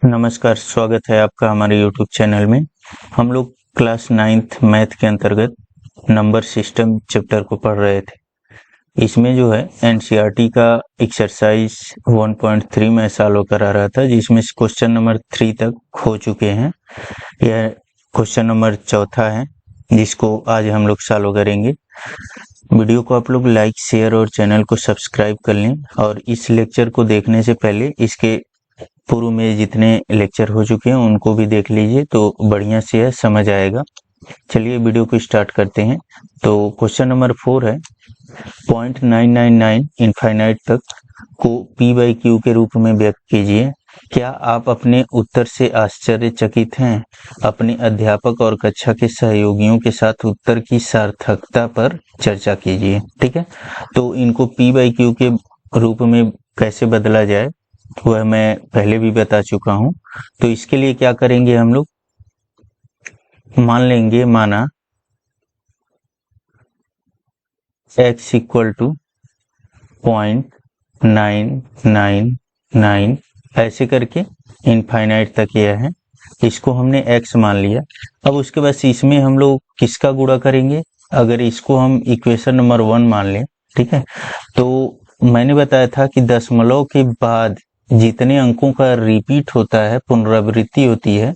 नमस्कार, स्वागत है आपका हमारे यूट्यूब चैनल में। हम लोग क्लास 9th मैथ के अंतर्गत नंबर सिस्टम चैप्टर को पढ़ रहे थे। इसमें जो है एनसीईआरटी का एक्सरसाइज 1.3 मैं सॉल्व करा रहा था, जिसमें क्वेश्चन नंबर 3 तक हो चुके हैं। यह क्वेश्चन नंबर चौथा है जिसको आज हम लोग सॉल्व करेंगे। वीडियो को आप लोग लाइक, शेयर और चैनल को सब्सक्राइब कर लें। और इस लेक्चर को देखने से पहले इसके पूर्व में जितने लेक्चर हो चुके हैं उनको भी देख लीजिए, तो बढ़िया से यह समझ आएगा। चलिए वीडियो को स्टार्ट करते हैं। तो क्वेश्चन नंबर 4 है, 0.999 इनफाइनाइट तक को p/q के रूप में व्यक्त कीजिए। क्या आप अपने उत्तर से आश्चर्यचकित हैं? अपने अध्यापक और कक्षा के सहयोगियों के साथ उत्तर की सार्थकता पर चर्चा कीजिए। ठीक है, तो इनको p/q के रूप में कैसे बदला जाए वह मैं पहले भी बता चुका हूं। तो इसके लिए क्या करेंगे, हम लोग मान लेंगे, माना x इक्वल टू 0.999 ऐसे करके इनफाइनाइट तक यह है। इसको हमने x मान लिया। अब उसके बाद इसमें हम लोग किसका गुणा करेंगे? अगर इसको हम इक्वेशन नंबर 1 मान लें, ठीक है, तो मैंने बताया था कि दशमलव के बाद जितने अंकों का रिपीट होता है, पुनरावृत्ति होती है,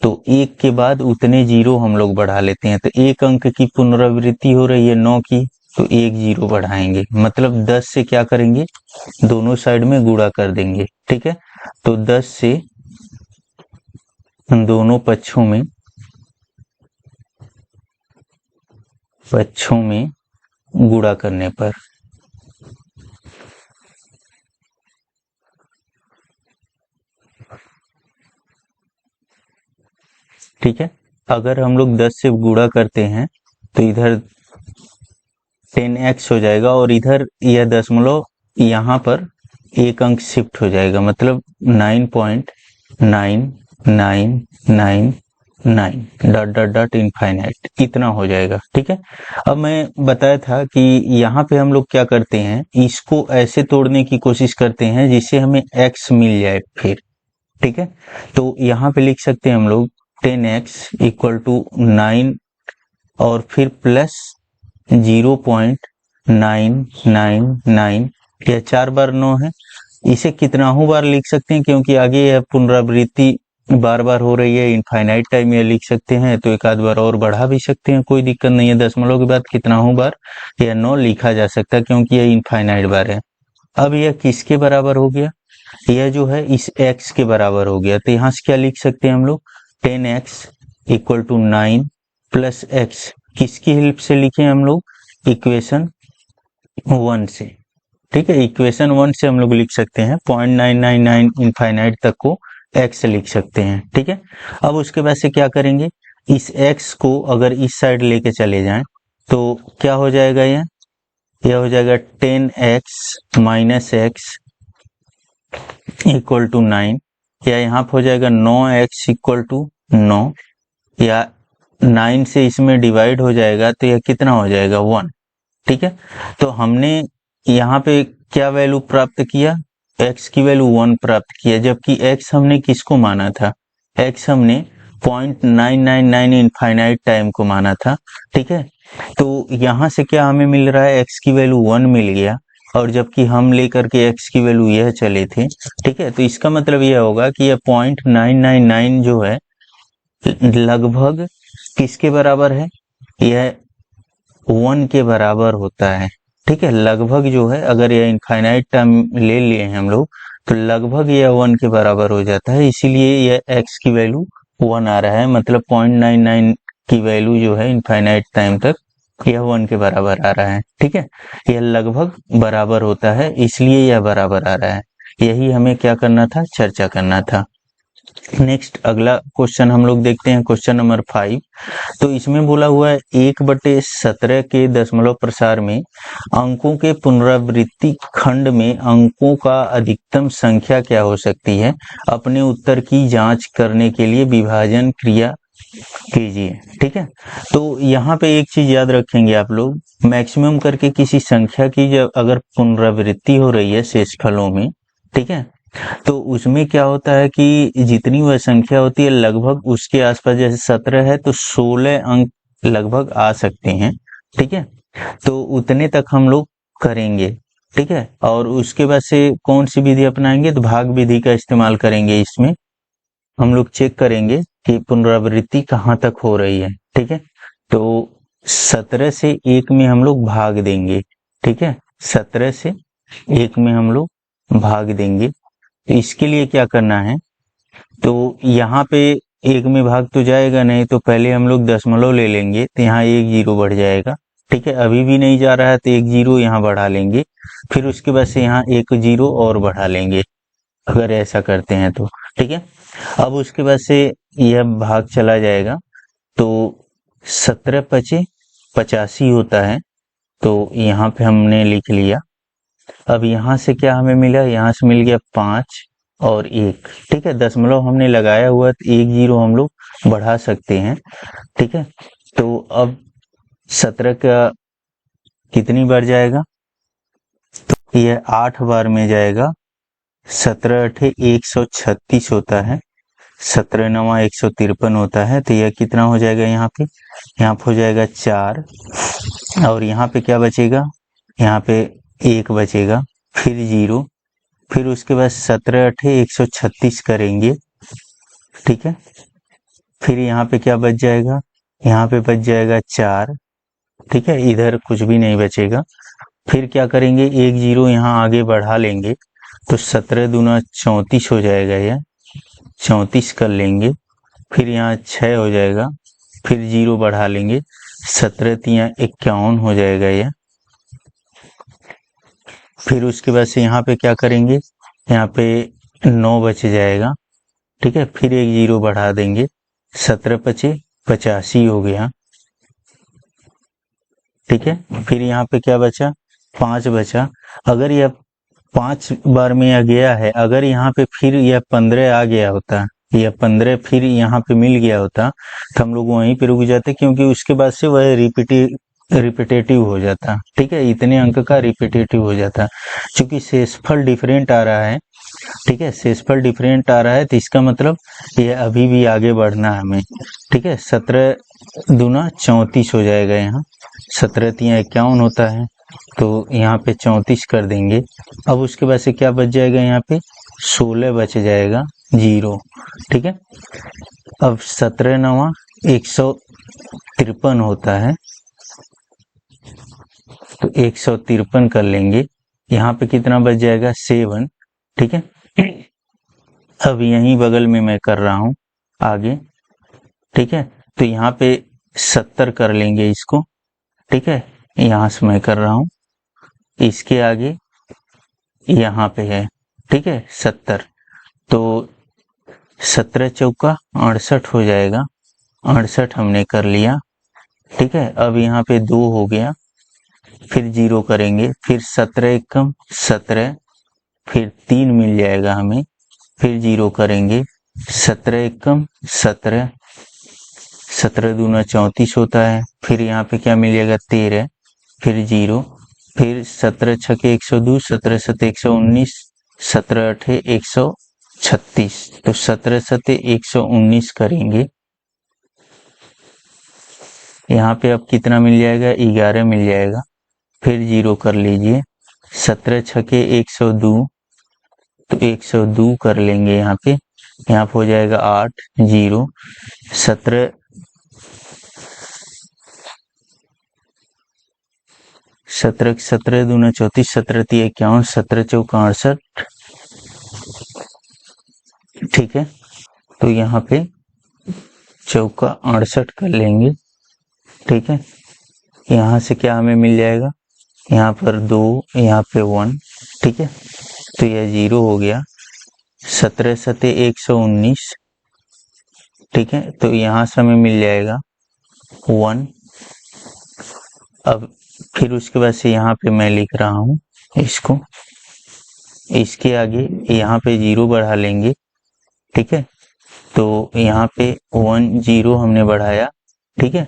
तो एक के बाद उतने जीरो हम लोग बढ़ा लेते हैं। तो एक अंक की पुनरावृत्ति हो रही है 9 की, तो एक जीरो बढ़ाएंगे, मतलब 10 से क्या करेंगे, दोनों साइड में गुणा कर देंगे। ठीक है, तो 10 से दोनों पक्षों में गुणा करने पर ठीक है, अगर हम लोग 10 से गुणा करते हैं तो इधर 10x हो जाएगा और इधर यह दशमलव यहाँ पर एक अंक शिफ्ट हो जाएगा, मतलब 9.9999 डॉट डॉट डॉट इनफाइनाइट, इतना हो जाएगा। ठीक है, अब मैं बताया था कि यहाँ पे हम लोग क्या करते हैं, इसको ऐसे तोड़ने की कोशिश करते हैं जिससे हमें x मिल जाए फिर। ठीक है, तो यहाँ पे लिख सकते हैं हम लोग 10x इक्वल टू 9 और फिर प्लस 0.999, यह 4 बार 9 है। इसे कितनाहू बार लिख सकते हैं, क्योंकि आगे यह पुनरावृत्ति बार बार हो रही है, इनफाइनाइट टाइम यह लिख सकते हैं, तो एक आध बार और बढ़ा भी सकते हैं, कोई दिक्कत नहीं है। दशमलव के बाद कितनाहू बार यह 9 लिखा जा सकता है, क्योंकि यह इनफाइनाइट बार है। अब यह किसके बराबर हो गया? यह जो है इस x के बराबर हो गया। तो यहाँ से क्या लिख सकते हैं हम लोग, 10x equal to 9 plus x, किसकी हेल्प से लिखे हम लोग, इक्वेशन 1 से। ठीक है, इक्वेशन 1 से हम लोग लिख सकते हैं 0.999 इनफाइनाइट तक को x लिख सकते हैं। ठीक है, अब उसके बाद से क्या करेंगे, इस x को अगर इस साइड लेके चले जाएं तो क्या हो जाएगा, यह हो जाएगा 10x minus x equal to 9, या यहाँ पर हो जाएगा 9x इक्वल टू 9, या 9 से इसमें डिवाइड हो जाएगा तो यह कितना हो जाएगा, 1। ठीक है, तो हमने यहाँ पे क्या वैल्यू प्राप्त किया, x की वैल्यू 1 प्राप्त किया, जबकि x हमने किसको माना था, x हमने 0.999 इनफाइनाइट टाइम को माना था। ठीक है, तो यहाँ से क्या हमें मिल रहा है, x की वैल्यू 1 मिल गया, और जबकि हम लेकर के x की वैल्यू यह चले थे। ठीक है, तो इसका मतलब यह होगा कि यह 0.999 जो है लगभग किसके बराबर है, यह 1 के बराबर होता है। ठीक है, लगभग जो है, अगर यह इनफाइनाइट टर्म ले लिए हैं हम लोग तो लगभग यह 1 के बराबर हो जाता है, इसीलिए यह x की वैल्यू 1 आ रहा है, मतलब 0.99 की वैल्यू जो है इनफाइनाइट टाइम तक यह 1 के बराबर आ रहा है। ठीक है, यह लगभग बराबर होता है, इसलिए यह बराबर आ रहा है। यही हमें क्या करना था, चर्चा करना था। नेक्स्ट अगला क्वेश्चन हम लोग देखते हैं, क्वेश्चन नंबर 5। तो इसमें बोला हुआ है 1/17 के दशमलव प्रसार में अंकों के पुनरावृत्ति खंड में अंकों का अधिकतम संख्या क्या हो सकती है? अपने उत्तर की जांच करने के लिए विभाजन क्रिया कीजिए। ठीक है, तो यहाँ पे एक चीज याद रखेंगे आप लोग, मैक्सिमम करके किसी संख्या की जब अगर पुनरावृत्ति हो रही है शेषफलों में, ठीक है, तो उसमें क्या होता है कि जितनी वह संख्या होती है लगभग उसके आसपास, जैसे 17 है तो 16 अंक लगभग आ सकते हैं, ठीक है। तो उतने तक हम लोग करेंगे, ठीक है। और उसके बाद से कौन सी विधि अपनाएंगे, तो भाग विधि का इस्तेमाल करेंगे। इसमें हम लोग चेक करेंगे कि पुनरावृत्ति कहाँ तक हो रही है, ठीक है। तो 17 से 1 में हम लोग भाग देंगे, ठीक है। 17 से 1 में हम लोग भाग देंगे। तो इसके लिए क्या करना है, तो यहाँ पे 1 में भाग तो जाएगा नहीं, तो पहले हम लोग दशमलव ले लेंगे, तो यहाँ 1 जीरो बढ़ जाएगा, ठीक है। अभी भी नहीं जा रहा है तो 1 जीरो यहाँ बढ़ा लेंगे, फिर उसके बाद से यहाँ 1 जीरो और बढ़ा लेंगे, अगर ऐसा करते हैं तो, ठीक है। अब उसके बाद से यह भाग चला जाएगा, तो 17 पचे 85 होता है, तो यहाँ पे हमने लिख लिया। अब यहाँ से क्या हमें मिला, यहाँ से मिल गया 5 और 1, ठीक है। दशमलव हमने लगाया हुआ तो 1 जीरो हम लोग बढ़ा सकते हैं, ठीक है। तो अब 17 का कितनी बार जाएगा, तो यह 8 बार में जाएगा। 17 अठे 136 होता है, 17 नवा 153 होता है, तो यह कितना हो जाएगा, यहाँ पे हो जाएगा 4, और यहाँ पे क्या बचेगा, यहाँ पे 1 बचेगा, फिर 0, फिर उसके बाद 17 अठे 136 करेंगे, ठीक है। फिर यहाँ पे क्या बच जाएगा, यहाँ पे बच जाएगा 4, ठीक है। इधर कुछ भी नहीं बचेगा। फिर क्या करेंगे, 1 जीरो यहाँ आगे बढ़ा लेंगे, तो 17 दूना 34 हो जाएगा, यह 34 कर लेंगे। फिर यहाँ 6 हो जाएगा, फिर 0 बढ़ा लेंगे, 17 तिया 51 हो जाएगा यह। फिर उसके बाद से यहाँ पे क्या करेंगे, यहाँ पे 9 बच जाएगा, ठीक है। फिर 1 जीरो बढ़ा देंगे, 17 पचे 85 हो गया, ठीक है। फिर यहाँ पे क्या बचा, 5 बचा। अगर यह 5 बार में यह गया है, अगर यहाँ पे फिर यह 15 आ गया होता, यह 15 फिर यहाँ पे मिल गया होता, तो हम लोग वहीं पे रुक जाते, क्योंकि उसके बाद से वह रिपीटेटिव हो जाता, ठीक है। इतने अंक का रिपीटेटिव हो जाता। चूंकि शेषफल डिफरेंट आ रहा है, ठीक है, शेषफल डिफरेंट आ रहा है, तो इसका मतलब यह अभी भी आगे बढ़ना है हमें, ठीक है। 17 दूना 34 हो जाएगा, यहाँ 17 तिया 51 होता है, तो यहाँ पे 34 कर देंगे। अब उसके बाद से क्या बच जाएगा, यहाँ पे 16 बच जाएगा, 0, ठीक है। अब 17 नवा 153 होता है, तो 153 कर लेंगे। यहाँ पे कितना बच जाएगा, 7, ठीक है। अब यहीं बगल में मैं कर रहा हूँ आगे, ठीक है। तो यहाँ पे 70 कर लेंगे इसको, ठीक है। यहाँ से मैं कर रहा हूँ, इसके आगे यहाँ पे है, ठीक है, 70। तो 17 चौका 68 हो जाएगा, 68 हमने कर लिया, ठीक है। अब यहाँ पे 2 हो गया, फिर 0 करेंगे, फिर 17 एकम 17, फिर 3 मिल जाएगा हमें, फिर 0 करेंगे, 17 एकम 17, 17 दूना 34 होता है, फिर यहाँ पे क्या मिल जाएगा, 13, फिर 0, फिर 17 छके 102, 17 सते 119, 17 अठे 136, तो 17 सते 119 करेंगे। यहाँ पे अब कितना मिल जाएगा, 11 मिल जाएगा, फिर 0 कर लीजिए, 17 छके 102, तो 102 कर लेंगे यहाँ पे हो जाएगा 8, 0, 17 17 दूना 34, 17 तिया 51, 17 चौका 68, ठीक है। तो यहाँ पे चौका 68 कर लेंगे, ठीक है। यहाँ से क्या हमें मिल जाएगा, यहाँ पर 2, यहाँ पे 1, ठीक है। तो यह 0 हो गया, 17 सते 119, ठीक है। तो यहाँ से हमें मिल जाएगा 1। अब फिर उसके बाद से यहाँ पे मैं लिख रहा हूँ इसको, इसके आगे यहाँ पे 0 बढ़ा लेंगे, ठीक है। तो यहाँ पे 1 0 हमने बढ़ाया, ठीक है।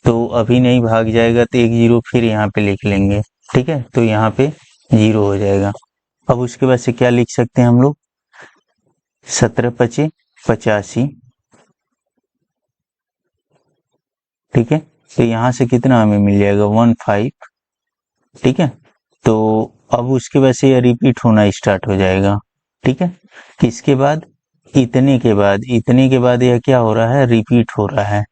तो अभी नहीं भाग जाएगा, तो 1 0 फिर यहाँ पे लिख लेंगे, ठीक है। तो यहाँ पे 0 हो जाएगा। अब उसके बाद से क्या लिख सकते हैं हम लोग, 17 पचे 85, ठीक है। तो यहाँ से कितना हमें मिल जाएगा 15, ठीक है। तो अब उसके बाद से यह रिपीट होना स्टार्ट हो जाएगा, ठीक है। इसके बाद इतने के बाद यह क्या हो रहा है, रिपीट हो रहा है,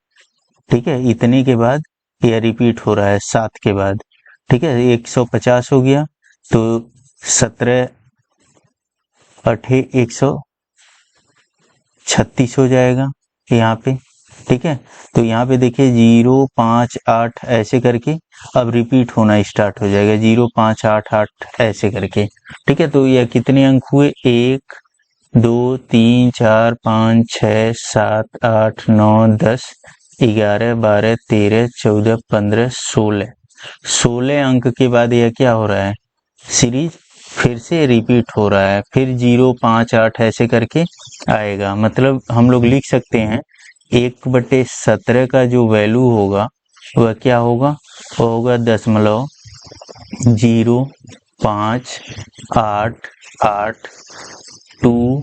ठीक है। इतने के बाद यह रिपीट हो रहा है 7 के बाद, ठीक है। 150 हो गया, तो 17 8 136 हो जाएगा यहाँ पे, ठीक है। तो यहाँ पे देखिए 0 5 8 ऐसे करके अब रिपीट होना स्टार्ट हो जाएगा, 0 5 8 8 ऐसे करके, ठीक है। तो यह कितने अंक हुए, 1 2 3 4 5 6 7 8 9 10 11 12 13 14 15 16 अंक के बाद यह क्या हो रहा है, सीरीज फिर से रिपीट हो रहा है, फिर 0 5 8 ऐसे करके आएगा। मतलब हम लोग लिख सकते हैं 1/17 का जो वैल्यू होगा वह क्या होगा, वो होगा 0.5 8 2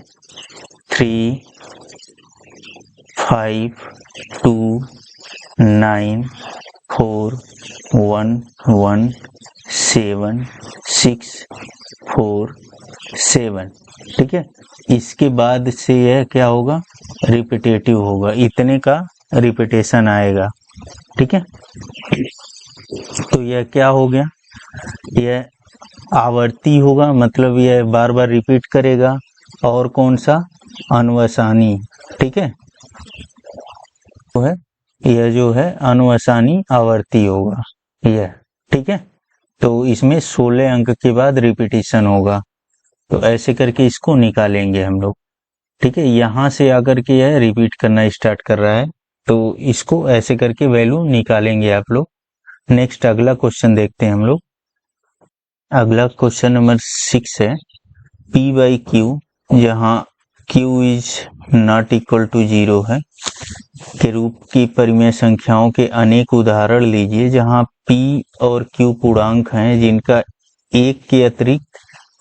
3 5 2 9 4 1 1 7 6 4 7, ठीक है। इसके बाद से यह क्या होगा, रिपीटेटिव होगा, इतने का रिपीटेशन आएगा, ठीक है। तो यह क्या हो गया, यह आवर्ती होगा, मतलब यह बार बार रिपीट करेगा। और कौन सा, अनुवसानी, ठीक है। तो है यह जो है अनुवसानी आवर्ती होगा यह, ठीक है। तो इसमें 16 अंक के बाद रिपीटेशन होगा, तो ऐसे करके इसको निकालेंगे हम लोग, ठीक है। यहाँ से आकर के यह रिपीट करना स्टार्ट कर रहा है, तो इसको ऐसे करके वैल्यू निकालेंगे आप लोग। नेक्स्ट अगला क्वेश्चन देखते हैं हम लोग। अगला क्वेश्चन नंबर 6 है, P/Q जहाँ Q is not equal to 0 है के रूप की परिमेय संख्याओं के अनेक उदाहरण लीजिए जहाँ P और Q पूर्णांक हैं जिनका एक के अतिरिक्त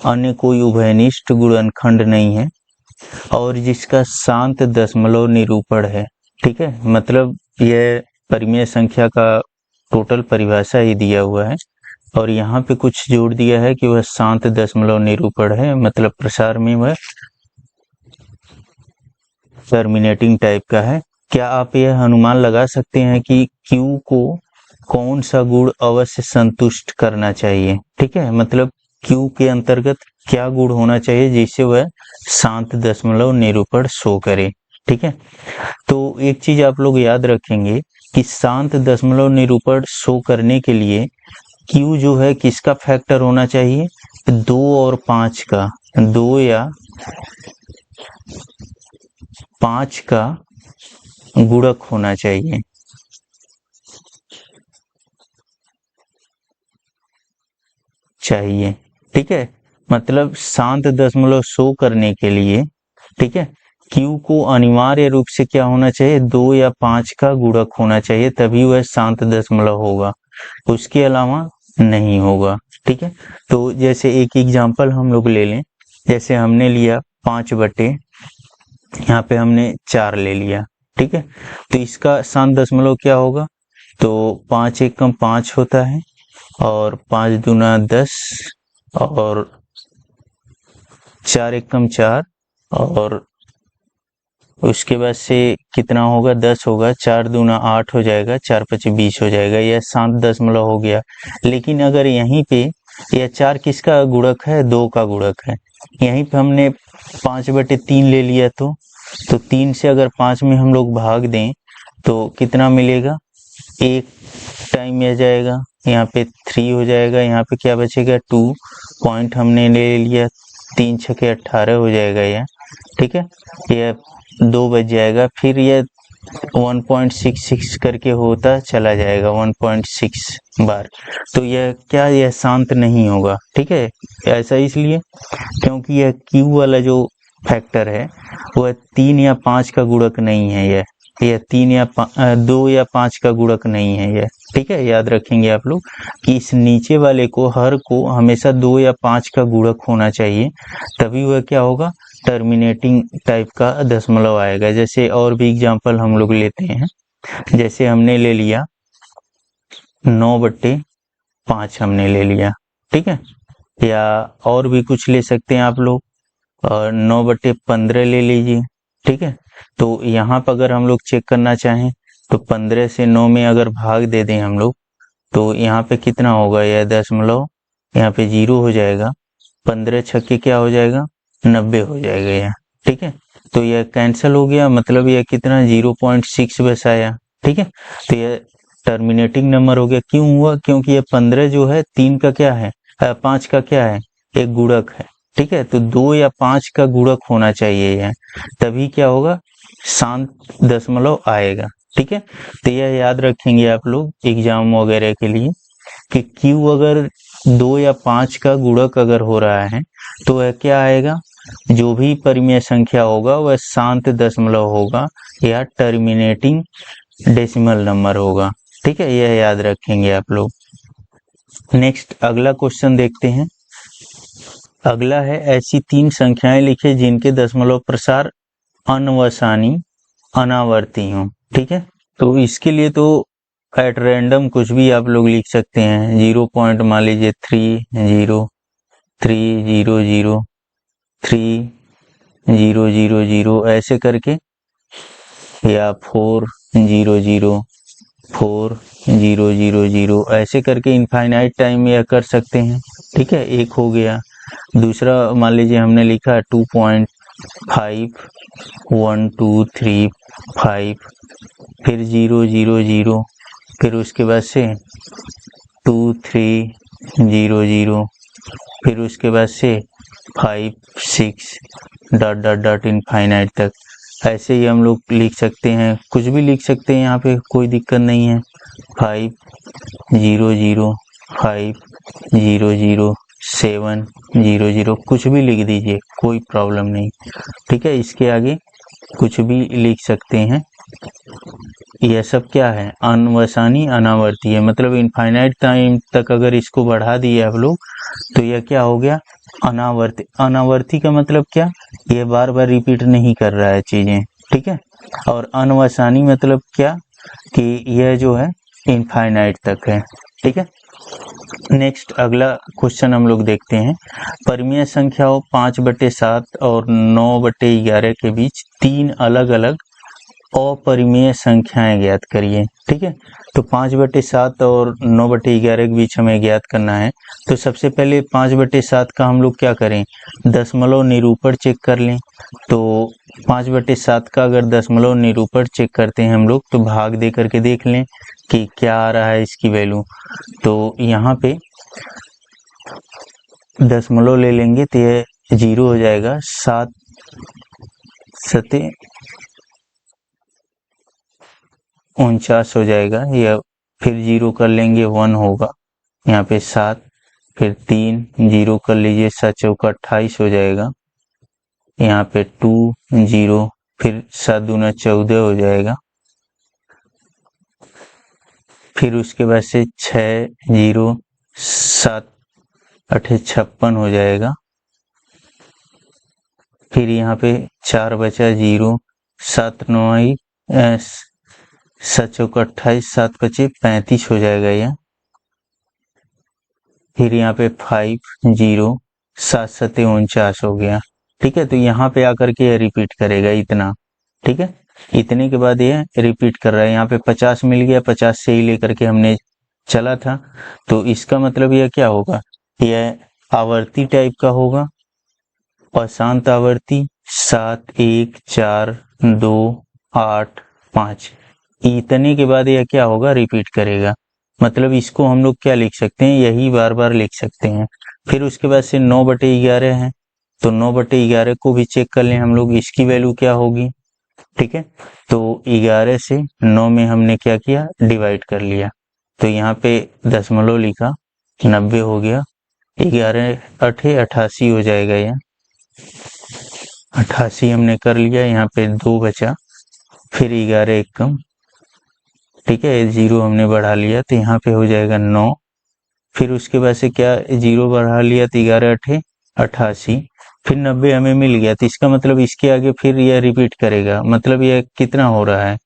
अन्य कोई उभयनिष्ठ गुणनखंड नहीं है और जिसका शांत दशमलव निरूपण है, ठीक है। मतलब यह परिमेय संख्या का टोटल परिभाषा ही दिया हुआ है और यहाँ पे कुछ जोड़ दिया है कि वह शांत दशमलव निरूपण है, मतलब प्रसार में वह टर्मिनेटिंग टाइप का है। क्या आप यह अनुमान लगा सकते हैं कि Q को कौन सा गुण अवश्य संतुष्ट करना चाहिए, ठीक है। मतलब Q के अंतर्गत क्या गुण होना चाहिए जिससे वह शांत दशमलव निरूपण शो करे, ठीक है। तो एक चीज आप लोग याद रखेंगे कि शांत दशमलव निरूपण शो करने के लिए Q जो है किसका फैक्टर होना चाहिए, 2 और 5 का, 2 या 5 का गुणक होना चाहिए, ठीक है। मतलब शांत दशमलव शो करने के लिए, ठीक है, Q को अनिवार्य रूप से क्या होना चाहिए, 2 या 5 का गुणक होना चाहिए, तभी वह शांत दशमलव होगा, उसके अलावा नहीं होगा, ठीक है। तो जैसे एक एग्जांपल हम लोग ले लें, जैसे हमने लिया 5 बटे, यहाँ पे हमने 4 ले लिया, ठीक है। तो इसका शांत दशमलव क्या होगा, तो 5 एकम 5 होता है और 5 दूना 10 और 4 एकम 4 और उसके बाद से कितना होगा, 10 होगा, 4 दूना 8 हो जाएगा, 4 5 20 हो जाएगा, यह शांत दशमलव हो गया। लेकिन अगर यहीं पे यह 4 किसका गुणक है, 2 का गुणक है, यहीं पे हमने 5/3 ले लिया, तो 3 से अगर 5 में हम लोग भाग दें तो कितना मिलेगा, 1 टाइम आ जाएगा, यहाँ पे 3 हो जाएगा, यहाँ पे क्या बचेगा 2 पॉइंट हमने ले लिया, 3 छके 18 हो जाएगा यह, ठीक है। यह 2 बच जाएगा, फिर यह 1.66 करके होता चला जाएगा 1.6 बार, तो यह क्या, यह शांत नहीं होगा, ठीक है। ऐसा इसलिए क्योंकि यह Q वाला जो फैक्टर है वह 3 या 5 का गुणक नहीं है, यह 3 या 2 या 5 का गुणक नहीं है यह, ठीक है। याद रखेंगे आप लोग कि इस नीचे वाले को, हर को हमेशा 2 या 5 का गुणक होना चाहिए, तभी वह क्या होगा, टर्मिनेटिंग टाइप का दशमलव आएगा। जैसे और भी एग्जांपल हम लोग लेते हैं, जैसे हमने ले लिया 9/5 हमने ले लिया, ठीक है, या और भी कुछ ले सकते हैं आप लोग, और 9/15 ले लीजिए, ठीक है। तो यहाँ पर अगर हम लोग चेक करना चाहें तो 15 से 9 में अगर भाग दे दें हम लोग, तो यहाँ पे कितना होगा, यह दशमलव यहाँ पे 0 हो जाएगा, 15 छक्के क्या हो जाएगा, 90 हो जाएगा यह, ठीक है। तो यह कैंसिल हो गया, मतलब यह कितना 0.6 बस आया, ठीक है। तो यह टर्मिनेटिंग नंबर हो गया। क्यों हुआ, क्योंकि यह 15 जो है 3 का क्या है, 5 का क्या है, एक गुणक है, ठीक है। तो 2 या 5 का गुणक होना चाहिए यह, तभी क्या होगा, शांत दशमलव आएगा, ठीक है। तो यह याद रखेंगे आप लोग एग्जाम वगैरह के लिए कि Q अगर 2 या 5 का गुणक अगर हो रहा है तो वह क्या आएगा, जो भी परिमेय संख्या होगा वह शांत दशमलव होगा या टर्मिनेटिंग डेसिमल नंबर होगा, ठीक है। यह याद रखेंगे आप लोग। नेक्स्ट अगला क्वेश्चन देखते हैं। अगला है, ऐसी 3 संख्याएं लिखे जिनके दशमलव प्रसार अनवसानी अनावर्ती हों, ठीक है। तो इसके लिए तो एट रैंडम कुछ भी आप लोग लिख सकते हैं, 0 पॉइंट मान लीजिए 3 0 3 0 0 3 0 0 0 ऐसे करके, या 4 0 0 4 0 0 0 ऐसे करके इनफाइनाइट टाइम यह कर सकते हैं, ठीक है। एक हो गया। दूसरा मान लीजिए हमने लिखा 2.5 1 2 3 5, फिर 0 0 0, फिर उसके बाद से 2 3 0 0, फिर उसके बाद से 5 6 डॉट डॉट डॉट इनफाइनाइट तक। ऐसे ही हम लोग लिख सकते हैं, कुछ भी लिख सकते हैं, यहाँ पे कोई दिक्कत नहीं है। 5 0 0 5 0 0 7 0 0 कुछ भी लिख दीजिए, कोई प्रॉब्लम नहीं, ठीक है। इसके आगे कुछ भी लिख सकते हैं। यह सब क्या है, अनवसानी अनावर्ती है, मतलब इनफाइनाइट टाइम तक अगर इसको बढ़ा दिए आप लोग तो यह क्या हो गया, अनावर्ती। अनावर्ती का मतलब क्या, यह बार बार रिपीट नहीं कर रहा है चीजें, ठीक है। और अनवसानी मतलब क्या, कि यह जो है इनफाइनाइट तक है, ठीक है। नेक्स्ट अगला क्वेश्चन हम लोग देखते हैं। परिमेय संख्याओं 5/7 और 9/11 के बीच 3 अलग अलग अपरिमेय संख्याएं ज्ञात करिए, ठीक है। तो 5/7 और 9/11 के बीच हमें ज्ञात करना है। तो सबसे पहले 5/7 का हम लोग क्या करें, दशमलव निरूपण चेक कर लें। तो 5/7 का अगर दशमलव निरूपण चेक करते हैं हम लोग, तो भाग दे करके देख लें कि क्या आ रहा है इसकी वैल्यू। तो यहाँ पे दशमलव ले लेंगे तो यह 0 हो जाएगा, 7 सते 49 हो जाएगा, या फिर 0 कर लेंगे 1 होगा, यहाँ पे 7, फिर 3 0 कर लीजिए, 7 चौका 28 हो जाएगा, यहाँ पे 2 0, फिर 7 दूना 14 हो जाएगा, फिर उसके बाद से 6 0 7 8 56 हो जाएगा, फिर यहाँ पे 4 बचा 0, 7 9 7 चौका 28, 7 5 35 हो जाएगा यह, फिर यहाँ पे 5 0 7 7 49 हो गया, ठीक है। तो यहाँ पे आकर के यह रिपीट करेगा इतना, ठीक है। इतने के बाद यह रिपीट कर रहा है, यहाँ पे 50 मिल गया, 50 से ही लेकर के हमने चला था। तो इसका मतलब यह क्या होगा, यह आवर्ती टाइप का होगा, अशांत आवर्ती 7 1 4 2 8 5। इतने के बाद यह क्या होगा, रिपीट करेगा, मतलब इसको हम लोग क्या लिख सकते हैं, यही बार बार लिख सकते हैं। फिर उसके बाद से 9/11 है, तो 9/11 को भी चेक कर लें हम लोग, इसकी वैल्यू क्या होगी, ठीक है। तो 11 से 9 में हमने क्या किया, डिवाइड कर लिया, तो यहाँ पे दशमलव लिखा, 90 हो गया, 11 8 88 हो जाएगा, यह 88 हमने कर लिया, यहाँ पे 2 बचा, फिर 11 एक कम, ठीक है, 0 हमने बढ़ा लिया, तो यहाँ पे हो जाएगा 9, फिर उसके बाद से क्या 0 बढ़ा लिया, तो 11 8 88, फिर 90 हमें मिल गया, तो इसका मतलब इसके आगे फिर यह रिपीट करेगा, मतलब यह कितना हो रहा है,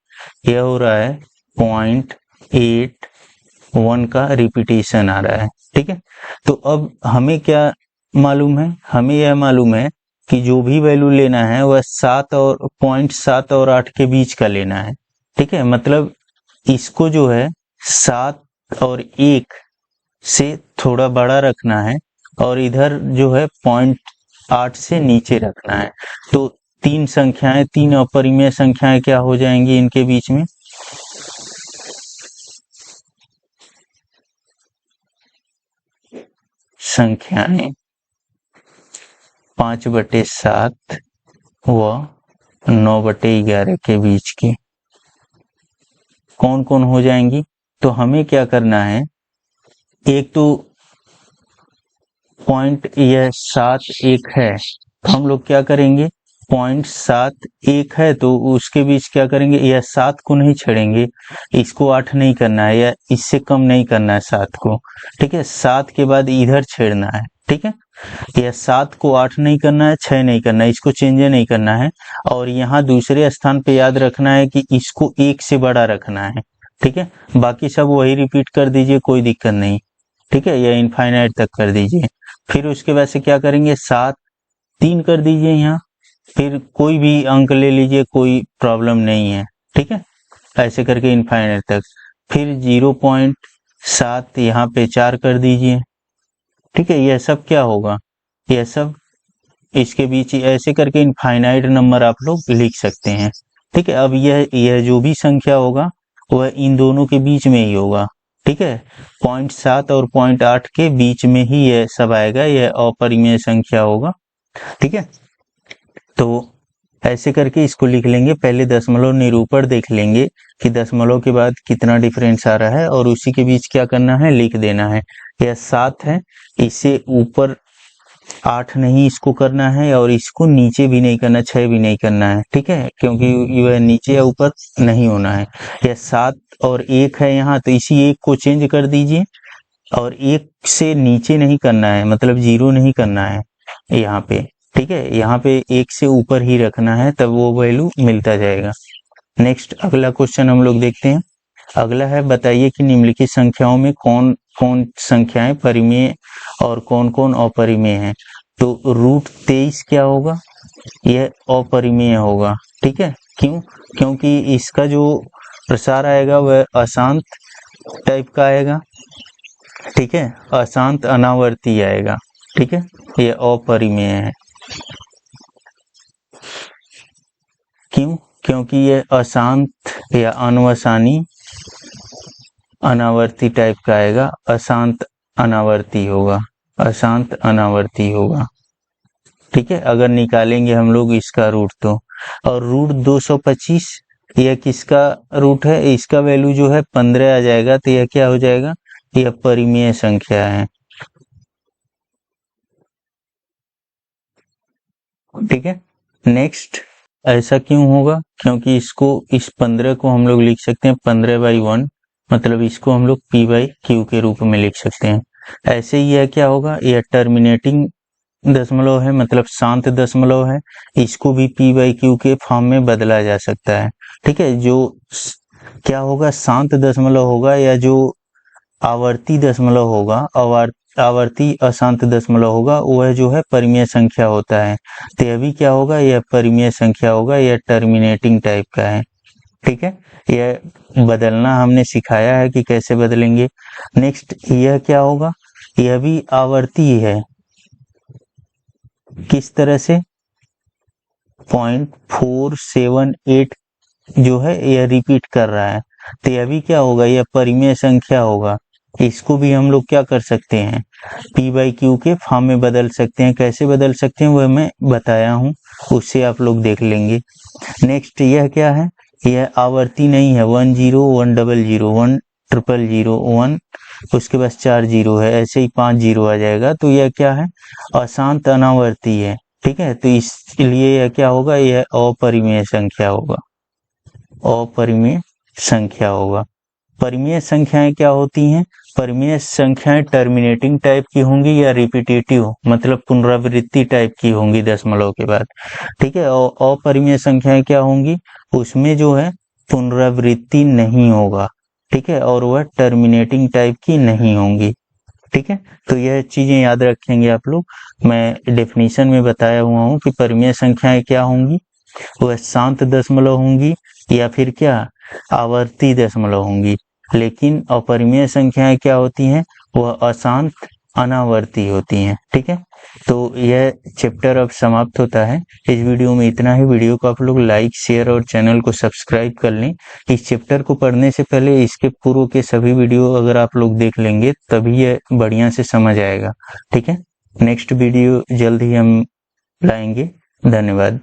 यह हो रहा है 0.81 का रिपीटेशन आ रहा है। ठीक है, तो अब हमें क्या मालूम है, हमें यह मालूम है कि जो भी वैल्यू लेना है वह 7 और 8 के बीच का लेना है। ठीक है, मतलब इसको जो है 7 और 1 से थोड़ा बड़ा रखना है, और इधर जो है 0.8 से नीचे रखना है। तो तीन संख्याएं, तीन अपरिमेय संख्याएं क्या हो जाएंगी इनके बीच में, संख्याएं 5/7 व 9/11 के बीच की कौन कौन हो जाएंगी। तो हमें क्या करना है, एक तो पॉइंट यह 7-1 है, तो हम लोग क्या करेंगे, 0.71 है तो उसके बीच क्या करेंगे, यह 7 को नहीं छेड़ेंगे, इसको 8 नहीं करना है, या इससे कम नहीं करना है 7 को। ठीक है, 7 के बाद इधर छेड़ना है। ठीक है, यह 7 को 8 नहीं करना है, 6 नहीं करना है, इसको चेंज नहीं करना है, और यहाँ दूसरे स्थान पे याद रखना है कि इसको 1 से बड़ा रखना है। ठीक है, बाकी सब वही रिपीट कर दीजिए, कोई दिक्कत नहीं। ठीक है, या इनफाइनाइट तक कर दीजिए। फिर उसके बाद से क्या करेंगे, 7 3 कर दीजिए यहाँ, फिर कोई भी अंक ले लीजिए, कोई प्रॉब्लम नहीं है। ठीक है, ऐसे करके इनफाइनाइट तक। फिर 0.7 यहाँ पे 4 कर दीजिए। ठीक है, यह सब क्या होगा, यह सब इसके बीच ऐसे करके इनफाइनाइट नंबर आप लोग लिख सकते हैं। ठीक है, अब यह जो भी संख्या होगा वह इन दोनों के बीच में ही होगा। ठीक है, 0.7 और 0.8 के बीच में ही यह सब आएगा, यह अपरिमेय संख्या होगा। ठीक है, तो ऐसे करके इसको लिख लेंगे। पहले दशमलव निरूपण देख लेंगे कि दशमलव के बाद कितना डिफरेंस आ रहा है, और उसी के बीच क्या करना है, लिख देना है। यह 7 है, इससे ऊपर 8 नहीं इसको करना है, और इसको नीचे भी नहीं करना, 6 भी नहीं करना है। ठीक है, क्योंकि यह नीचे या ऊपर नहीं होना है। यह 7 और 1 है यहाँ, तो इसी 1 को चेंज कर दीजिए, और 1 से नीचे नहीं करना है, मतलब 0 नहीं करना है यहाँ पे। ठीक है, यहाँ पे 1 से ऊपर ही रखना है, तब वो वैल्यू मिलता जाएगा। नेक्स्ट अगला क्वेश्चन हम लोग देखते हैं। अगला है, बताइए कि निम्नलिखित संख्याओं में कौन कौन संख्याएं परिमेय और कौन कौन अपरिमेय हैं। तो √23 क्या होगा, यह अपरिमेय होगा। ठीक है, क्यों, क्योंकि इसका जो प्रसार आएगा वह अशांत टाइप का आएगा। ठीक है, अशांत अनावर्ती आएगा। ठीक है, यह अपरिमेय है। क्यों, क्योंकि यह अशांत या अनवसानी अनावर्ती टाइप का आएगा, अशांत अनावर्ती होगा, अशांत अनावर्ती होगा। ठीक है, अगर निकालेंगे हम लोग इसका रूट तो, और √225 यह किसका रूट है, इसका वैल्यू जो है 15 आ जाएगा, तो यह क्या हो जाएगा, यह परिमेय संख्या है। ठीक है, नेक्स्ट, ऐसा क्यों होगा, क्योंकि इसको, इस 15 को हम लोग लिख सकते हैं 15/1, मतलब इसको हम लोग p/q के रूप में लिख सकते हैं। ऐसे ही यह क्या होगा, यह टर्मिनेटिंग दशमलव है, मतलब शांत दशमलव है, इसको भी p/q के फॉर्म में बदला जा सकता है। ठीक है, जो क्या होगा, शांत दशमलव होगा, या जो आवर्ती दशमलव होगा, आवर्ती अशांत दशमलव होगा, वह जो है परिमेय संख्या होता है। तो यह भी क्या होगा, यह परिमेय संख्या होगा, यह टर्मिनेटिंग टाइप का है। ठीक है, यह बदलना हमने सिखाया है कि कैसे बदलेंगे। नेक्स्ट, यह क्या होगा, यह भी आवर्ती है। किस तरह से, 0.478 जो है यह रिपीट कर रहा है, तो यह भी क्या होगा, यह परिमेय संख्या होगा। इसको भी हम लोग क्या कर सकते हैं, p/q के फॉर्म में बदल सकते हैं। कैसे बदल सकते हैं वह मैं बताया हूँ, उससे आप लोग देख लेंगे। नेक्स्ट, यह क्या है, यह आवर्ती नहीं है, 10 100 1000 1 उसके बाद 4 जीरो है, ऐसे ही 5 जीरो आ जाएगा, तो यह क्या है, अशांत अनावर्ती है। ठीक है, तो इसलिए यह क्या होगा, यह अपरिमेय संख्या होगा, अपरिमेय संख्या होगा। परिमेय संख्याएं क्या होती हैं, परिमेय संख्याएं टर्मिनेटिंग टाइप की होंगी या रिपीटेटिव मतलब पुनरावृत्ति टाइप की होंगी दशमलव के बाद, ठीक है। और अपरिमेय संख्याएं क्या होंगी, उसमें जो है पुनरावृत्ति नहीं होगा, ठीक है, और वह टर्मिनेटिंग टाइप की नहीं होंगी, ठीक है। तो यह चीजें याद रखेंगे आप लोग। मैं डेफिनेशन में बताया हुआ हूँ कि परिमेय संख्याएं क्या होंगी, वह शांत दशमलव होंगी या फिर क्या आवर्ती दशमलव होंगी, लेकिन अपरिमेय संख्याएं क्या होती हैं, वह अशांत अनावर्ती होती हैं, ठीक है। तो यह चैप्टर अब समाप्त होता है। इस वीडियो में इतना ही। वीडियो को आप लोग लाइक शेयर और चैनल को सब्सक्राइब कर लें। इस चैप्टर को पढ़ने से पहले इसके पूर्व के सभी वीडियो अगर आप लोग देख लेंगे तभी यह बढ़िया से समझ आएगा, ठीक है। नेक्स्ट वीडियो जल्द ही हम लाएंगे। धन्यवाद।